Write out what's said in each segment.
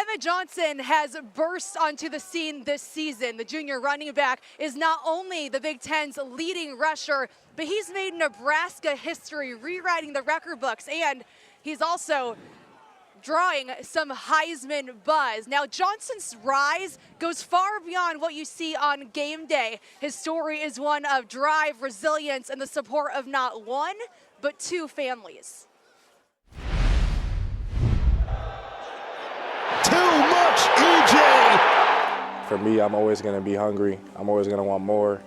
Emmett Johnson has burst onto the scene this season. The junior running back is not only the Big Ten's leading rusher, but he's made Nebraska history, rewriting the record books, and he's also drawing some Heisman buzz. Now, Johnson's rise goes far beyond what you see on game day. His story is one of drive, resilience, and the support of not one, but two families. Too much, EJ! For me, I'm always going to be hungry. I'm always going to want more,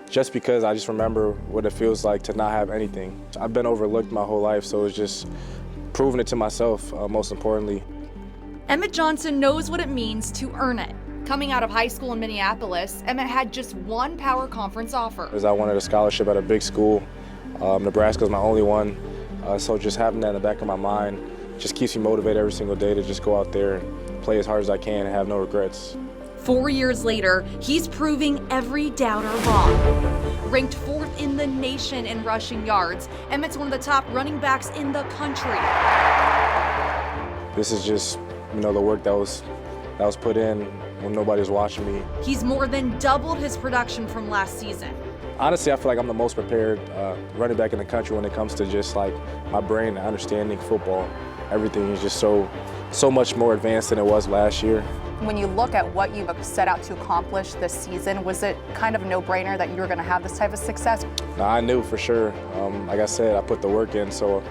just because I just remember what it feels like to not have anything. I've been overlooked my whole life, so it's just proving it to myself, most importantly. Emmett Johnson knows what it means to earn it. Coming out of high school in Minneapolis, Emmett had just one power conference offer. I wanted a scholarship at a big school. Nebraska was my only one, so just having that in the back of my mind just keeps me motivated every single day to just go out there and play as hard as I can and have no regrets. 4 years later, he's proving every doubter wrong. Ranked 4th in the nation in rushing yards, Emmett's one of the top running backs in the country. This is just, the work that was put in when nobody was watching me. He's more than doubled his production from last season. Honestly, I feel like I'm the most prepared running back in the country when it comes to just like my brain and understanding football. Everything is just so much more advanced than it was last year. When you look at what you've set out to accomplish this season, was it kind of a no-brainer that you were going to have this type of success? No, I knew for sure. Like I said, I put the work in, so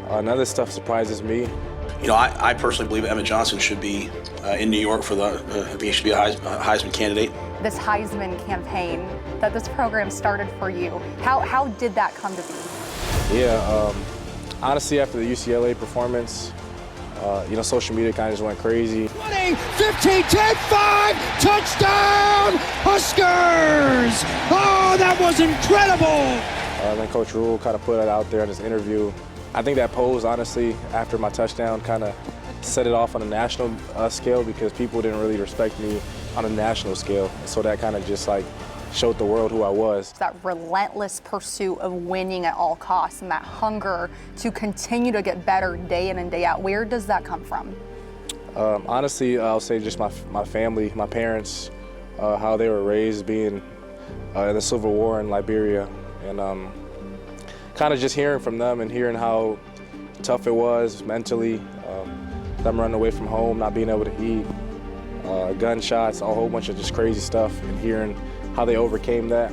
none of this stuff surprises me. I personally believe Emmett Johnson should be in New York for he should be a Heisman candidate. This Heisman campaign that this program started for you, how did that come to be? Yeah, honestly, after the UCLA performance, social media kind of just went crazy. 20, 15, 10, 5, touchdown, Huskers! Oh, that was incredible! Then Coach Rule kind of put it out there in his interview. I think that pose, honestly, after my touchdown, kind of set it off on a national scale because people didn't really respect me on a national scale. So that kind of just showed the world who I was. That relentless pursuit of winning at all costs and that hunger to continue to get better day in and day out, where does that come from? Honestly, I'll say just my family, my parents, how they were raised being in the Civil War in Liberia, and kind of just hearing from them and hearing how tough it was mentally, them running away from home, not being able to eat, gunshots, a whole bunch of just crazy stuff, and hearing how they overcame that.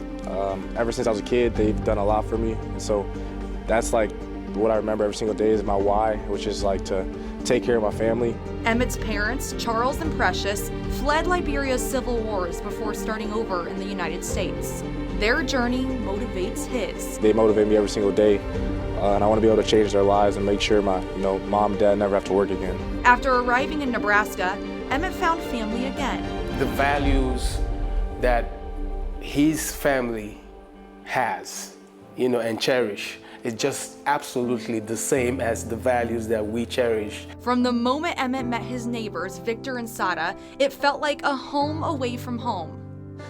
Ever since I was a kid, they've done a lot for me, and so that's what I remember every single day is my why, which is to take care of my family. Emmett's parents, Charles and Precious, fled Liberia's civil wars before starting over in the United States. Their journey motivates his. They motivate me every single day, and I want to be able to change their lives and make sure my mom and dad never have to work again. After arriving in Nebraska, Emmett found family again. The values that his family has, and cherish, is just absolutely the same as the values that we cherish. From the moment Emmett met his neighbors, Victor and Sada, it felt like a home away from home.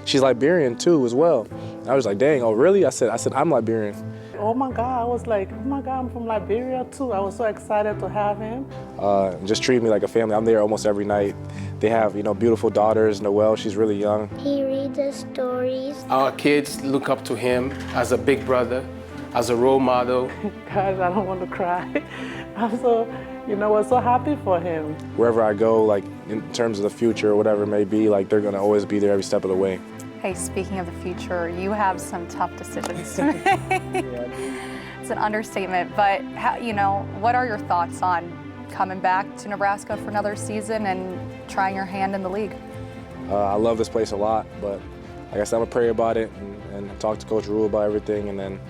She's Liberian too, as well. I was like, dang, oh really? I said, I'm Liberian. Oh my God, I was like, oh my God, I'm from Liberia too. I was so excited to have him. Just treat me like a family. I'm there almost every night. They have, beautiful daughters. Noelle, she's really young. He reads the stories. Our kids look up to him as a big brother, as a role model. Gosh, I don't want to cry. I'm so, we're so happy for him. Wherever I go, in terms of the future or whatever it may be, they're gonna always be there every step of the way. Hey, speaking of the future, you have some tough decisions to make. It's an understatement, but what are your thoughts on coming back to Nebraska for another season and trying your hand in the league? I love this place a lot, but like I said, I'm gonna pray about it and talk to Coach Rule about everything, and then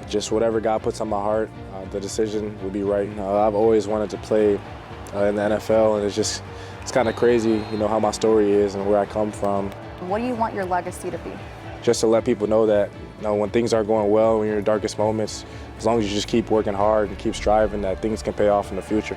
just whatever God puts on my heart, the decision will be right. I've always wanted to play in the NFL, and it's kind of crazy, how my story is and where I come from. What do you want your legacy to be? Just to let people know that when things aren't going well, when you're in your darkest moments, as long as you just keep working hard and keep striving, that things can pay off in the future.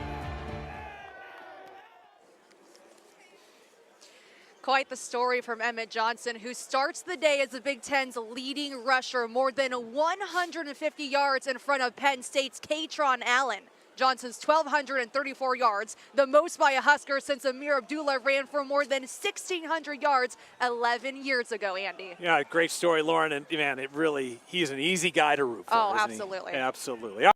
Quite the story from Emmett Johnson, who starts the day as the Big Ten's leading rusher, more than 150 yards in front of Penn State's Katron Allen. Johnson's 1,234 yards, the most by a Husker since Amir Abdullah ran for more than 1,600 yards 11 years ago, Andy. Yeah, great story, Lauren. And man, he's an easy guy to root for. Oh, isn't he? absolutely. Absolutely.